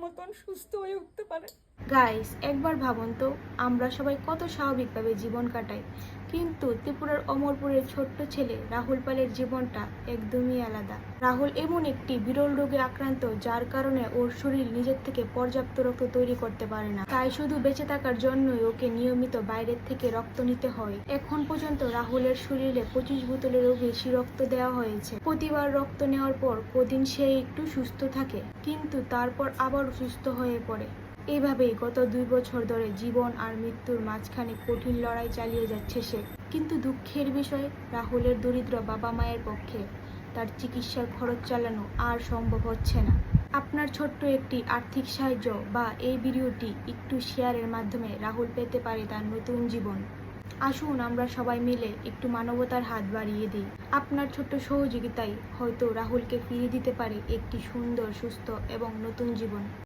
মতন সুস্থ হয়ে উঠতে পারে। গাইস, একবার ভাবুন তো, আমরা সবাই কত স্বাভাবিকভাবে জীবন কাটাই, কিন্তু ত্রিপুরার অমরপুরের ছোট্ট ছেলে রাহুল পালের জীবনটা একদমই আলাদা। রাহুল এমন একটি বিরল রোগে আক্রান্ত, যার কারণে ওর শরীর নিজের থেকে পর্যাপ্ত রক্ত তৈরি করতে পারে না। তাই শুধু বেঁচে থাকার জন্যই ওকে নিয়মিত বাইরের থেকে রক্ত নিতে হয়। এখন পর্যন্ত রাহুলের শরীরে 25 বোতলেরও বেশি রক্ত দেওয়া হয়েছে। প্রতিবার রক্ত নেওয়ার পর কদিন সে একটু সুস্থ থাকে, কিন্তু তারপর আবার সুস্থ হয়ে পড়ে। এইভাবেই গত 2 বছর ধরে জীবন আর মৃত্যুর মাঝখানে কঠিন লড়াই চালিয়ে যাচ্ছে সে। কিন্তু দুঃখের বিষয়, রাহুলের দরিদ্র বাবা মায়ের পক্ষে তার চিকিৎসার খরচ চালানো আর সম্ভব হচ্ছে না। আপনার ছোট্ট একটি আর্থিক সাহায্য বা এই ভিডিওটি একটু শেয়ারের মাধ্যমে রাহুল পেতে পারে তার নতুন জীবন। আসুন আমরা সবাই মিলে একটু মানবতার হাত বাড়িয়ে দিই। আপনার ছোট্ট সহযোগিতাই হয়তো রাহুলকে ফিরিয়ে দিতে পারে একটি সুন্দর, সুস্থ এবং নতুন জীবন।